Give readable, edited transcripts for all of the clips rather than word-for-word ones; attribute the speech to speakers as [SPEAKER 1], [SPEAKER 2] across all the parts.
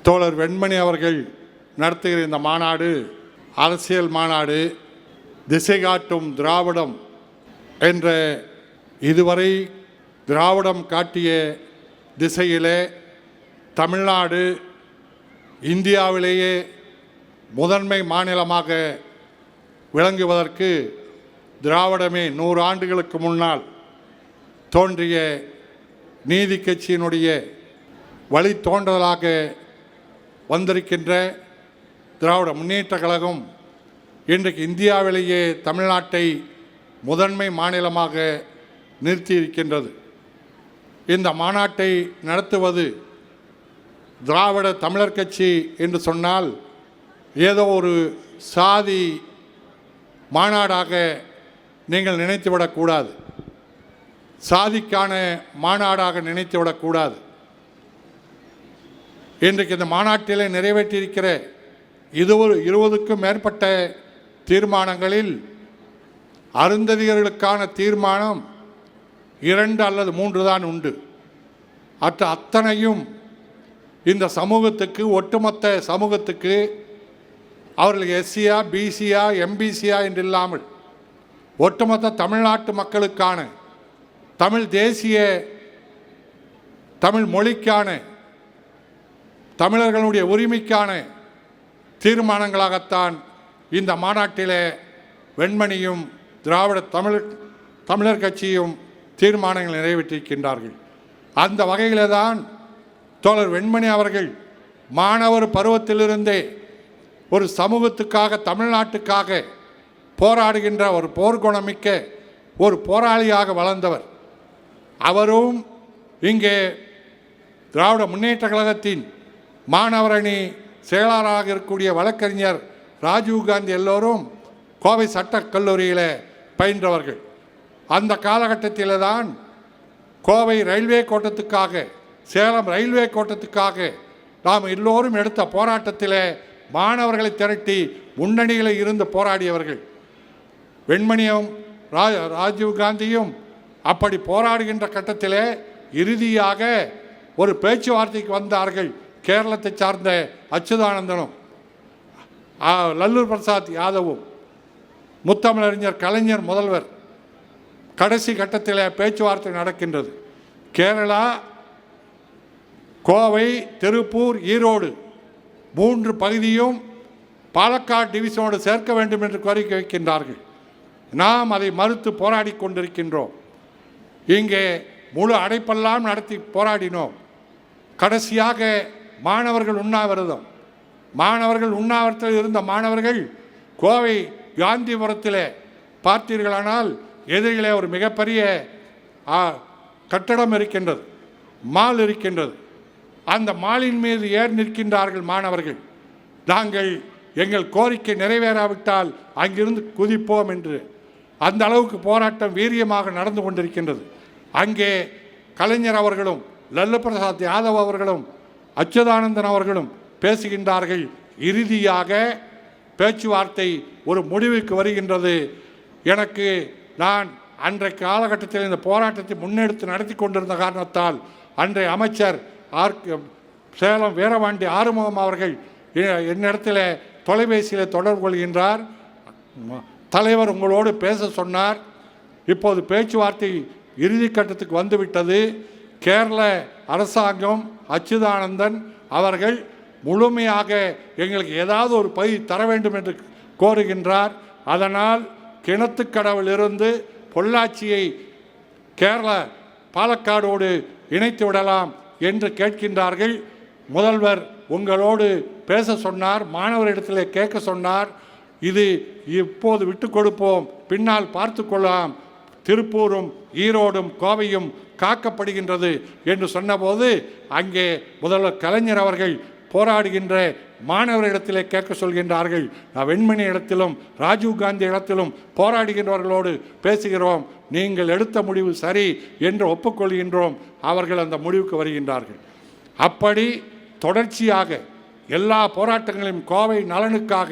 [SPEAKER 1] தோழர் வெண்மணி அவர்கள் நடத்துகிற இந்த மாநாடு அரசியல் மாநாடு. திசை காட்டும் திராவிடம் என்ற இதுவரை திராவிடம் காட்டிய திசையிலே தமிழ்நாடு இந்தியாவிலேயே முதன்மை மாநிலமாக விளங்குவதற்கு திராவிடமே 100 ஆண்டுகளுக்கு முன்னால் தோன்றிய நீதி கட்சியினுடைய வழித்தோன்றலாக வந்திருக்கின்ற திராவிட முன்னேற்றக் கழகம் இன்றைக்கு இந்தியாவிலேயே தமிழ்நாட்டை முதன்மை மாநிலமாக நிறுத்தியிருக்கின்றது. இந்த மாநாட்டை நடத்துவது திராவிட தமிழர் கட்சி என்று சொன்னால் ஏதோ ஒரு சாதி மாநாடாக நீங்கள் நினைத்துவிடக்கூடாது, சாதிக்கான மாநாடாக நினைத்துவிடக்கூடாது. இன்றைக்கு இந்த மாநாட்டில் நிறைவேற்றியிருக்கிற 20க்கும் மேற்பட்ட தீர்மானங்களில் அருந்ததியர்களுக்கான தீர்மானம் 2 அல்லது 3 தான் உண்டு. அத்தனையும் இந்த சமூகத்துக்கு, ஒட்டுமொத்த சமூகத்துக்கு, அவர்கள் எஸ்சியா பிசியா எம்பிசியா என்று இல்லாமல் ஒட்டுமொத்த தமிழ்நாட்டு மக்களுக்கான, தமிழ் தேசிய தமிழ் மொழிக்கான, தமிழர்களுடைய உரிமைக்கான தீர்மானங்களாகத்தான் இந்த மாநாட்டில் வெண்மணியும் திராவிட தமிழர் கட்சியும் தீர்மானங்கள் நிறைவேற்றியிருக்கின்றார்கள். அந்த வகையில் தான் தோழர் வெண்மணி அவர்கள் மாணவர் பருவத்திலிருந்தே ஒரு சமூகத்துக்காக, தமிழ்நாட்டுக்காக போராடுகின்ற ஒரு போர்க்குணமிக்க ஒரு போராளியாக வளர்ந்தவர். அவரும் இங்கே திராவிட முன்னேற்ற கழகத்தின் மாணவரணி செயலாளராக இருக்கக்கூடிய வழக்கறிஞர் ராஜீவ்காந்தி எல்லோரும் கோவை சட்டக் கல்லூரியில் பயின்றவர்கள். அந்த காலகட்டத்தில் தான் கோவை ரயில்வே கோட்டத்துக்காக, சேலம் ரயில்வே கோட்டத்துக்காக நாம் எல்லோரும் எடுத்த போராட்டத்தில் மாணவர்களை திரட்டி முன்னணியில் இருந்து போராடியவர்கள். வெண்மணியும் ராஜீவ்காந்தியும் அப்படி போராடுகின்ற கட்டத்தில் இறுதியாக ஒரு பேச்சுவார்த்தைக்கு வந்தார்கள். கேரளத்தை சார்ந்த அச்சுதானந்தனும் லல்லூர் பிரசாத் யாதவும், முத்தமிழறிஞர் கலைஞர் முதல்வர். கடைசி கட்டத்தில் பேச்சுவார்த்தை நடக்கின்றது. கேரளா, கோவை, திருப்பூர், ஈரோடு 3 பகுதியும் பாலக்காடு டிவிஷனோடு சேர்க்க வேண்டும் என்று கோரிக்கை வைக்கின்றார்கள். நாம் அதை மறுத்து போராடி கொண்டிருக்கின்றோம். இங்கே முழு அடைப்பெல்லாம் நடத்தி போராடினோம். கடைசியாக மாணவர்கள் உண்ணாவிரதத்தில் இருந்த மாணவர்கள் கோவை காந்திபுரத்தில் பார்த்தீர்களானால் எதிரிலே ஒரு மிகப்பெரிய கட்டடம் இருக்கின்றது, மால் இருக்கின்றது. அந்த மாலின் மீது ஏறி நிற்கின்றார்கள் மாணவர்கள். நாங்கள் எங்கள் கோரிக்கை நிறைவேறாவிட்டால் அங்கிருந்து குதிப்போம் என்று. அந்த அளவுக்கு போராட்டம் வீரியமாக நடந்து கொண்டிருக்கின்றது. அங்கே கலைஞர் அவர்களும், லல்லு பிரசாத் யாதவ் அவர்களும், அச்சுதானந்தன் அவர்களும் பேசுகின்றார்கள். இறுதியாக பேச்சுவார்த்தை ஒரு முடிவுக்கு வருகின்றது. நான் அன்றைய காலகட்டத்தில் இந்த போராட்டத்தை முன்னெடுத்து நடத்தி கொண்டிருந்த காரணத்தால் அன்றைய அமைச்சர் சேலம் வீரபாண்டி ஆறுமுகம் அவர்கள் என்னிடத்தில் தொலைபேசியில் தொடர்பு கொள்கின்றார். தலைவர் உங்களோடு பேச சொன்னார். இப்போது பேச்சுவார்த்தை இறுதி கட்டத்துக்கு வந்துவிட்டது. கேரள அரசாங்கம், அச்சுதானந்தன் அவர்கள் முழுமையாக எங்களுக்கு ஏதாவது ஒரு பகுதி தர வேண்டும் என்று கோருகின்றார். அதனால் கிணத்துக்கடவிலிருந்து பொள்ளாச்சியை கேரள பாலக்காடோடு இணைத்து விடலாம் என்று கேட்கின்றார்கள். முதல்வர் உங்களோடு பேச சொன்னார், மாணவரிடத்தில் கேட்க சொன்னார். இது இப்போது விட்டு கொடுப்போம், பின்னால் பார்த்து கொள்ளலாம், திருப்பூரும் ஈரோடும் கோவையும் காக்கப்படுகின்றது என்று சொன்னபோது அங்கே முதல்வர் கலைஞர் அவர்கள் போராடுகின்ற மாணவரிடத்திலே கேட்க சொல்கின்றார்கள். நான் வெண்மணி இடத்திலும் ராஜீவ்காந்தி இடத்திலும் போராடுகின்றவர்களோடு பேசுகிறோம், நீங்கள் எடுத்த முடிவு சரி என்று ஒப்புக்கொள்கின்றோம். அவர்கள் அந்த முடிவுக்கு வருகின்றார்கள். அப்படி தொடர்ச்சியாக எல்லா போராட்டங்களையும் கோவை நலனுக்காக,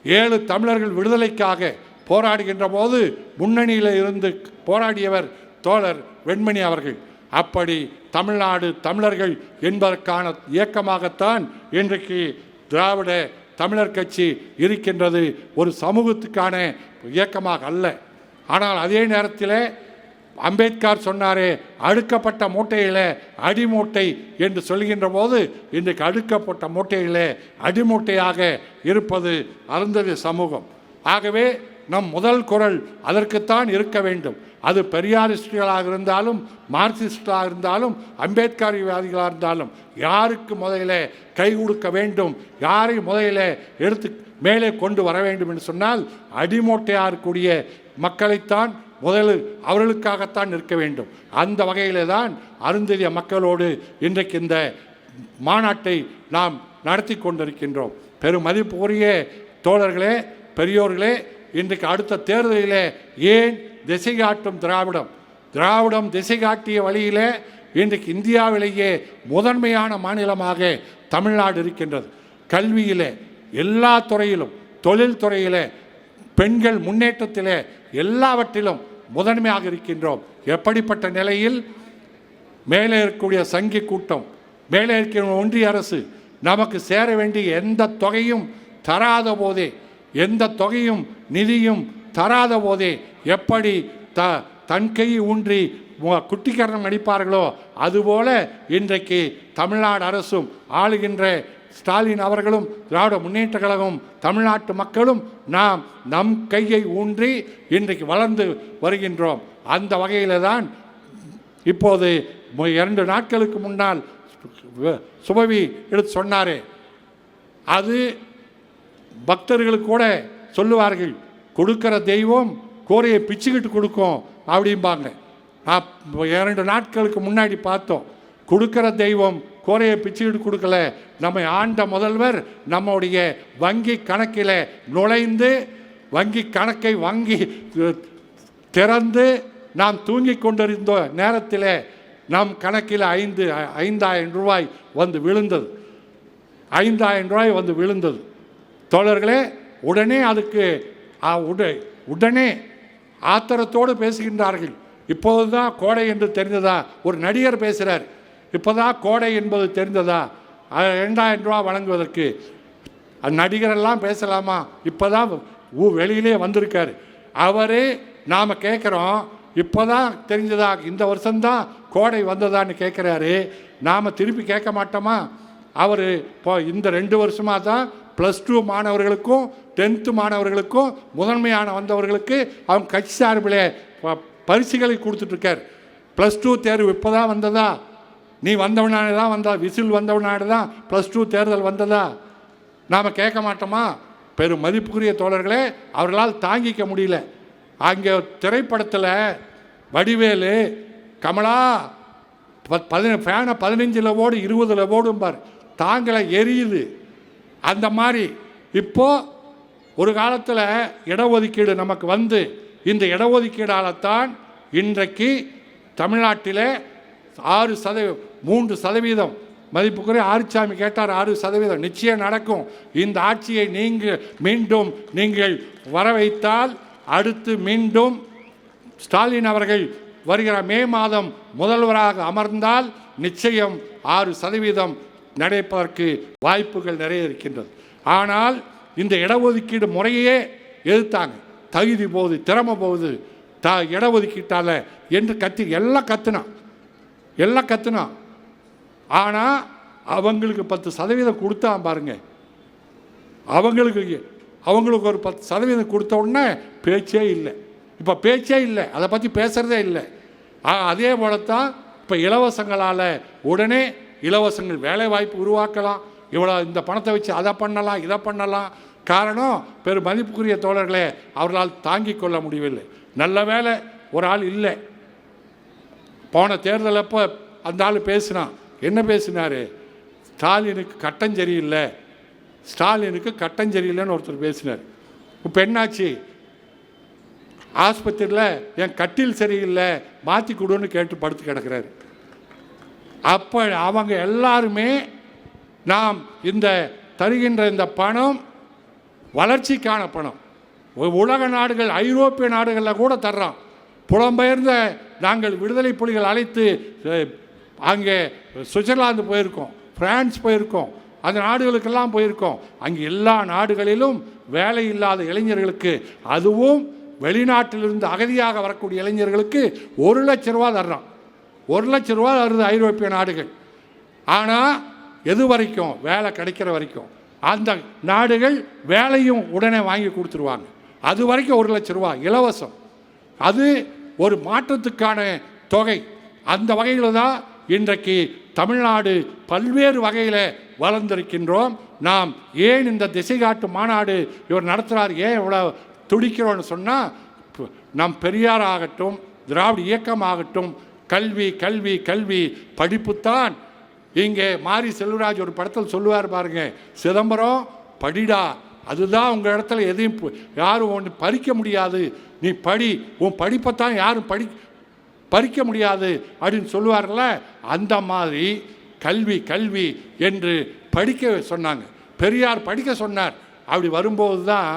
[SPEAKER 1] 7 தமிழர்கள் விடுதலைக்காக போராடுகின்ற போது முன்னணியில் இருந்து போராடியவர் தோழர் வெண்மணி அவர்கள். அப்படி தமிழ்நாடு தமிழர்கள் என்பதற்கான இயக்கமாகத்தான் இன்றைக்கு திராவிட தமிழர் கட்சி இருக்கின்றது, ஒரு சமூகத்துக்கான இயக்கமாக அல்ல. ஆனால் அதே நேரத்தில் அம்பேத்கர் சொன்னாரே, அடுக்கப்பட்ட மூட்டையில் அடிமூட்டை என்று சொல்கின்ற போது இன்றைக்கு அடுக்கப்பட்ட மூட்டையில் அடிமூட்டையாக இருப்பது அருந்ததி சமூகம். ஆகவே நம் முதல் குரல் அதற்குத்தான் இருக்க வேண்டும். அது பெரியாரிஸ்டுகளாக இருந்தாலும், மார்க்சிஸ்டாக இருந்தாலும், அம்பேத்கர்வாதிகளாக இருந்தாலும், யாருக்கு முதலில் கை கொடுக்க வேண்டும், யாரை முதலில் எடுத்து மேலே கொண்டு வர வேண்டும் என்று சொன்னால் அடிமூட்டையாக இருக்கக்கூடிய மக்களைத்தான் முதலில் அவர்களுக்காகத்தான் இருக்க வேண்டும். அந்த வகையிலே தான் அருந்ததிய மக்களோடு இன்றைக்கு இந்த மாநாட்டை நாம் நடத்தி கொண்டிருக்கின்றோம். பெரும் மதிப்புக்குரிய தோழர்களே, பெரியோர்களே, இன்றைக்கு அடுத்த தேர்தலில் ஏன் திசை காட்டும் திராவிடம் திசை காட்டிய வழியிலே இன்றைக்கு இந்தியாவிலேயே முதன்மையான மாநிலமாக தமிழ்நாடு இருக்கின்றது. கல்வியிலே, எல்லா துறையிலும், தொழில் துறையிலே, பெண்கள் முன்னேற்றத்திலே, எல்லாவற்றிலும் முதன்மையாக இருக்கின்றோம். எப்படிப்பட்ட நிலையில் மேலே இருக்கக்கூடிய சங்கி கூட்டம், மேலே இருக்கிற ஒன்றிய அரசு நமக்கு சேர வேண்டிய எந்த தொகையும் தராத போதே, எந்த தொகையும் நிதியும் தராத போதே எப்படி தன் கையை ஊன்றி குட்டிக்கரணம் நடிப்பார்களோ அதுபோல இன்றைக்கு தமிழ்நாடு அரசும் ஆளுகின்ற ஸ்டாலின் அவர்களும் திராவிட முன்னேற்ற கழகம் தமிழ்நாட்டு மக்களும் நம் கையை ஊன்றி இன்றைக்கு வளர்ந்து வருகின்றோம். அந்த வகையில் தான் இப்போது 2 நாட்களுக்கு முன்னால் சுபவி எடுத்து சொன்னாரே, அது பக்தர்களுக்கு கூட சொல்லுவார்கள், கொடுக்கிற தெய்வம் கோரையை பிச்சுக்கிட்டு கொடுக்கும் அப்படிம்பாங்க. 2 நாட்களுக்கு முன்னாடி பார்த்தோம், கொடுக்கிற தெய்வம் கோரையை பிச்சுக்கிட்டு கொடுக்கல. நம்மை ஆண்ட முதல்வர் நம்முடைய வங்கி கணக்கில் நுழைந்து வங்கி கணக்கை திறந்து நாம் தூங்கி கொண்டிருந்த நேரத்தில் நம் கணக்கில் 5,000 ரூபாய் வந்து விழுந்தது. 5,000 ரூபாய் வந்து விழுந்தது. தோழர்களே, உடனே அதுக்கு உடனே ஆத்திரத்தோடு பேசுகின்றார்கள். இப்போது தான் கோடை என்று தெரிந்ததா? ஒரு நடிகர் பேசுகிறார், இப்போதான் கோடை என்பது தெரிந்ததா? 2,000 ரூபா வழங்குவதற்கு நடிகரெல்லாம் பேசலாமா? இப்போ தான் வெளியிலே வந்திருக்காரு அவரே. நாம் கேட்குறோம், இப்போ தான் தெரிஞ்சதா, இந்த வருஷம்தான் கோடை வந்ததான்னு கேட்குறாரு. நாம் திருப்பி கேட்க மாட்டோமா? அவர் இப்போ இந்த 2 வருஷமாக தான் +2 மாணவர்களுக்கும் 10th மாணவர்களுக்கும் முதன்மையான வந்தவர்களுக்கு அவங்க கட்சி சார்பில் பரிசுகளை கொடுத்துட்ருக்கார். +2 தேர்வு இப்போ தான் வந்ததா? நீ வந்தவனால தான் வந்தா, விசில் வந்தவனால தான் +2 தேர்தல் வந்ததா? நாம் கேட்க மாட்டோமா? பெரும் மதிப்புக்குரிய தோழர்களே, அவர்களால் தாங்கிக்க முடியல. அங்கே திரைப்படத்தில் வடிவேலு கமலா ஃபேனை 15 ஓடு 20 ஓடும்பார், தாங்களை எரியுது. அந்த மாதிரி இப்போது ஒரு காலத்தில் இடஒதுக்கீடு நமக்கு வந்து, இந்த இடஒதுக்கீடால் தான் இன்றைக்கு தமிழ்நாட்டில் 3% மதிப்புக்குரிய ஆறுசாமி கேட்டார். 6% நிச்சயம் நடக்கும். இந்த ஆட்சியை மீண்டும் நீங்கள் வர வைத்தால், அடுத்து மீண்டும் ஸ்டாலின் அவர்கள் வருகிற மே மாதம் முதல்வராக அமர்ந்தால் நிச்சயம் 6% நடைப்பதற்கு வாய்ப்புகள் நிறைய இருக்கின்றது. ஆனால் இந்த இடஒதுக்கீடு முறையே எதிர்த்தாங்க. தகுதி போகுது, திறமை போகுது, இடஒதுக்கீட்டால் என்று எல்லாம் கத்துனான். ஆனால் அவங்களுக்கு 10% கொடுத்தான் பாருங்க. அவங்களுக்கு ஒரு 10% கொடுத்த உடனே பேச்சே இல்லை. இப்போ பேச்சே இல்லை, அதை பற்றி பேசுகிறதே இல்லை. அதே போல தான் இப்போ இலவசங்களால் உடனே இலவசங்கள் வேலை வாய்ப்பு உருவாக்கலாம், இவ்வளோ இந்த பணத்தை வச்சு அதை பண்ணலாம், இதை பண்ணலாம். காரணம், பெரும் மதிப்புக்குரிய தோழர்களே, அவர்களால் தாங்கிக் கொள்ள முடியவில்லை. நல்ல வேலை ஒரு ஆள் இல்லை. போன தேர்தல் அப்போ அந்த ஆள் பேசினான். என்ன பேசினார்? ஸ்டாலினுக்கு கட்டம் சரியில்லைன்னு ஒருத்தர் பேசினார். இப்போ என்னாச்சு? ஆஸ்பத்திரியில் என் கட்டில் சரியில்லை, மாற்றி கொடுன்னு கேட்டு படுத்து கிடக்கிறாரு. அப்போ அவங்க எல்லாருமே நாம் இந்த தருகின்ற இந்த பணம் வளர்ச்சிக்கான பணம். உலக நாடுகள், ஐரோப்பிய நாடுகளில் கூட தர்றான். புலம்பெயர்ந்த நாங்கள் விடுதலை புலிகள் அழைத்து அங்கே சுவிட்சர்லாந்து போயிருக்கோம், பிரான்ஸ் போயிருக்கோம், அந்த நாடுகளுக்கெல்லாம் போயிருக்கோம். அங்கே எல்லா நாடுகளிலும் வேலை இல்லாத இளைஞர்களுக்கு, அதுவும் வெளிநாட்டிலிருந்து அகதியாக வரக்கூடிய இளைஞர்களுக்கு 1 லட்ச ரூபா தர்றான். 1 லட்ச ரூபா தருது ஐரோப்பிய நாடுகள். ஆனால் எது வரைக்கும்? வேலை கிடைக்கிற வரைக்கும். அந்த நாடுகள் வேலையும் உடனே வாங்கி கொடுத்துருவாங்க. அது வரைக்கும் 1 லட்ச ரூபா இலவசம். அது ஒரு மாற்றத்துக்கான தொகை. அந்த வகையில் தான் இன்றைக்கு தமிழ்நாடு பல்வேறு வகையில் வளர்ந்திருக்கின்றோம். நாம் ஏன் இந்த திசை காட்டு மாநாடு இவர் நடத்துகிறார், ஏன் இவ்வளோ துடிக்கிறோன்னு சொன்னால், நம் பெரியார் ஆகட்டும், திராவிட இயக்கமாகட்டும், கல்வி கல்வி கல்வி படிப்புத்தான். இங்கே மாரி செல்வராஜ் ஒரு படத்தில் சொல்லுவார் பாருங்க, சிதம்பரம் படிடா, அதுதான் உங்கள் இடத்துல எதையும் யாரும் ஒன்று பறிக்க முடியாது, நீ படி, உன் படிப்பைத்தான் யாரும் பறிக்க முடியாது அப்படின்னு சொல்லுவார்ல. அந்த மாதிரி கல்வி கல்வி என்று படிக்க சொன்னாங்க. பெரியார் படிக்க சொன்னார். அப்படி வரும்போது தான்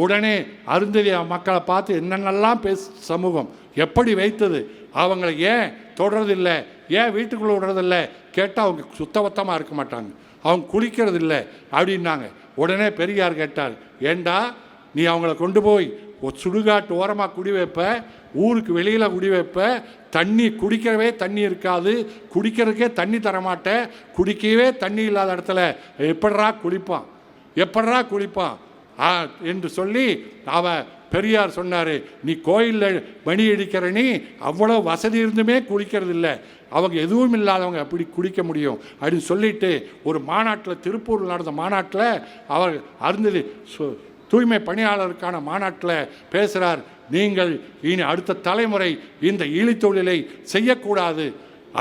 [SPEAKER 1] உடனே அருந்ததிய மக்களை பார்த்து என்னென்னலாம் சமூகம் எப்படி வைத்தது, அவங்கள ஏன் தொடர்றதில்லை, ஏன் வீட்டுக்குள்ளே விடுறதில்லை கேட்டால் அவங்க சுத்தபத்தமாக இருக்க மாட்டாங்க, அவங்க குளிக்கிறது இல்லை அப்படின்னாங்க. உடனே பெரியார் கேட்டார், ஏண்டா நீ அவங்கள கொண்டு போய் ஒரு சுடுகாட்டு ஓரமாக குடி வைப்ப, ஊருக்கு வெளியில் குடி வைப்ப, தண்ணி குடிக்கிறவே தண்ணி இருக்காது, குடிக்கிறதுக்கே தண்ணி தரமாட்டேன், குடிக்கவே தண்ணி இல்லாத இடத்துல எப்படா குளிப்பான், எப்படா குளிப்பான் என்று சொல்லி பெரியார் சொன்னார், நீ கோயிலில் மணி அடிக்கிற, நீ அவ்வளோ வசதி இருந்துமே குளிக்கிறது இல்லை, அவங்க எதுவும் இல்லாதவங்க அப்படி குடிக்க முடியும் அப்படின்னு சொல்லிட்டு ஒரு மாநாட்டில், திருப்பூரில் நடந்த மாநாட்டில் அவர் அருந்ததி தூய்மை பணியாளருக்கான மாநாட்டில் பேசுகிறார். நீங்கள் இனி அடுத்த தலைமுறை இந்த இழி தொழிலை செய்யக்கூடாது,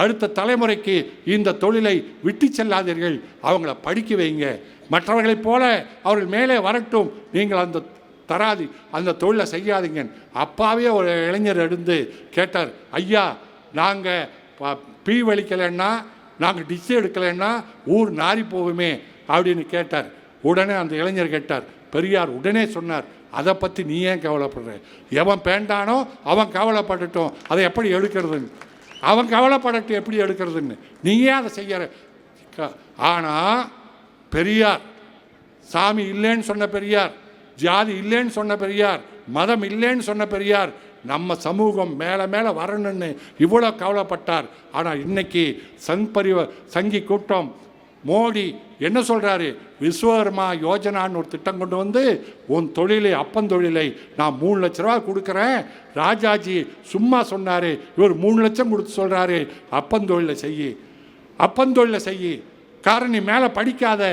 [SPEAKER 1] அடுத்த தலைமுறைக்கு இந்த தொழிலை விட்டு செல்லாதீர்கள், அவங்கள படிக்க வைங்க, மற்றவர்களைப் போல அவர்கள் மேலே வரட்டும், நீங்கள் அந்த தராதி அந்த தொழிலை செய்யாதீங்க. அப்பாவே ஒரு இளைஞர் எடுத்து கேட்டார், ஐயா நாங்கள் பீ வலிக்கலைன்னா, நாங்கள் டிஷ் எடுக்கலைன்னா ஊர் நாரி போகுமே அப்படின்னு கேட்டார். உடனே அந்த இளைஞர் கேட்டார், பெரியார் உடனே சொன்னார், அதை பற்றி நீ ஏன் கவலைப்படுற, எவன் பேண்டானோ அவன் கவலைப்படட்டும், அதை எப்படி எடுக்கிறதுன்னு, அவன் கவலைப்படட்டும் எப்படி எடுக்கிறதுன்னு, நீயே அதை செய்யற. ஆனால் பெரியார் சாமி இல்லைன்னு சொன்ன பெரியார், ஜாதி இல்லைன்னு சொன்ன பெரியார், மதம் இல்லைன்னு சொன்ன பெரியார், நம்ம சமூகம் மேலே மேலே வரணும்னு இவ்வளோ கவலைப்பட்டார். ஆனால் இன்னைக்கு சங்கி கூட்டம் மோடி என்ன சொல்கிறாரு, விஸ்வகர்மா யோஜனான்னு ஒரு திட்டம் கொண்டு வந்து உன் தொழிலை, அப்பந்தொழிலை நான் 3 லட்ச ரூபா கொடுக்குறேன். ராஜாஜி சும்மா சொன்னார், இவர் 3 லட்சம் கொடுத்து சொல்கிறாரு, அப்பந்தொழிலை செய்யி, அப்பந்தொழிலை செய்யி, காரணம் நீ மேலே படிக்காத.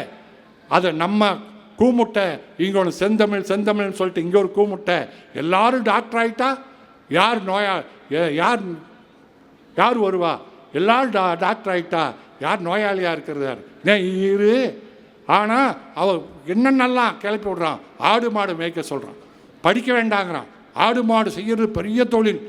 [SPEAKER 1] அதை நம்ம கூமுட்டை, இங்கே ஒன்று செந்தமிழ் செந்தமிழ்னு சொல்லிட்டு இங்கே ஒரு கூமுட்டை, எல்லாரும் டாக்டர் ஆகிட்டா யார் யார் யார் வருவா, எல்லாரும் டாக்டர் ஆகிட்டா யார் நோயாளியாக இருக்கிறதார் இரு. ஆனால் அவ என்னென்னலாம் கிளப்பி விடுறான், ஆடு மாடு மேய்க்க சொல்கிறான், படிக்க வேண்டாங்கிறான். ஆடு மாடு செய்கிறது பெரிய தொழில்,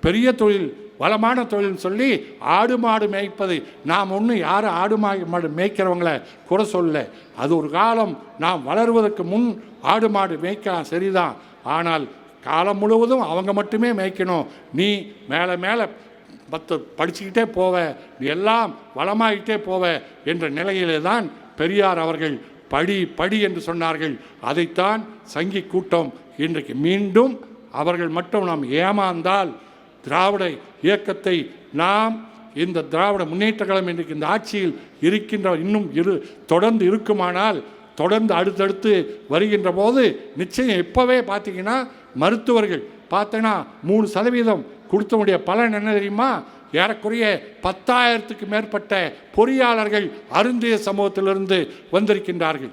[SPEAKER 1] பெரிய தொழில், வளமான தொழில்னு சொல்லி ஆடு மாடு மேய்ப்பது, நாம் ஒன்றும் யாரும் ஆடு மாடு மேய்க்கிறவங்களை குறை சொல்ல. அது ஒரு காலம் நாம் வளருவதற்கு முன் ஆடு மாடு மேய்க்கலாம் சரிதான், ஆனால் காலம் முழுவதும் அவங்க மட்டுமே மேய்க்கணும். நீ மேலே மேலே படிச்சுக்கிட்டே போவ, நீ எல்லாம் வளமாகிட்டே போவ என்ற நிலையிலே தான் பெரியார் அவர்கள் படி படி என்று சொன்னார்கள். அதைத்தான் சங்கி கூட்டம் இன்றைக்கு மீண்டும் அவர்கள் மட்டும் நாம் ஏமாந்தால், திராவிட இயக்கத்தை நாம் இந்த திராவிட முன்னேற்ற கழகம் இன்றைக்கு இந்த ஆட்சியில் இருக்கின்ற இன்னும் தொடர்ந்து இருக்குமானால், தொடர்ந்து அடுத்தடுத்து வருகின்ற போது நிச்சயம் இப்போவே பார்த்தீங்கன்னா மருத்துவர்கள் பார்த்தீங்கன்னா 3% கொடுத்தவனுடைய பலன் என்ன தெரியுமா, ஏறக்குறைய 10,000க்கு மேற்பட்ட பொறியாளர்கள் அருந்திய சமூகத்திலிருந்து வந்திருக்கின்றார்கள்.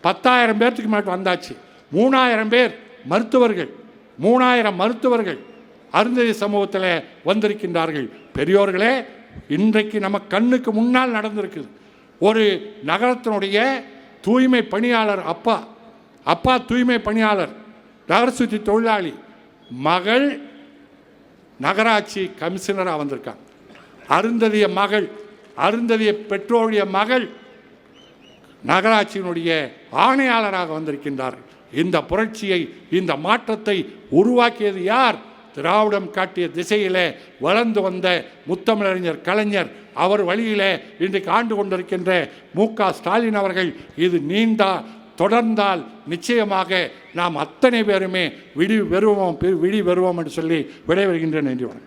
[SPEAKER 1] 10,000 பேர்த்துக்கு மேலே வந்தாச்சு. 3,000 பேர் மருத்துவர்கள், 3,000 மருத்துவர்கள் அருந்திய சமூகத்தில் வந்திருக்கின்றார்கள். பெரியோர்களே, இன்றைக்கு நம்ம கண்ணுக்கு முன்னால் நடந்திருக்குது. ஒரு நகரத்தினுடைய தூய்மை பணியாளர், அப்பா தூய்மை பணியாளர், நகர சுத்தி தொழிலாளி, மகள் நகராட்சி கமிஷனராக வந்திருக்காங்க. அருந்ததிய மகள், அருந்ததிய பெற்றோருடைய மகள் நகராட்சியினுடைய ஆணையாளராக வந்திருக்கின்றார்கள். இந்த புரட்சியை, இந்த மாற்றத்தை உருவாக்கியது யார்? திராவிடம் காட்டிய திசையிலே வளர்ந்து வந்த முத்தமிழறிஞர் கலைஞர் அவர் வழியிலே இன்றைக்கு ஆண்டு கொண்டிருக்கின்ற மு.க.ஸ்டாலின் அவர்கள் இது தொடர்ந்தால் நிச்சயமாக நாம் அத்தனை பேருமே விடி பெறுவோம் என்று சொல்லி விடைபெறுகின்றேன். நன்றி, வணக்கம்.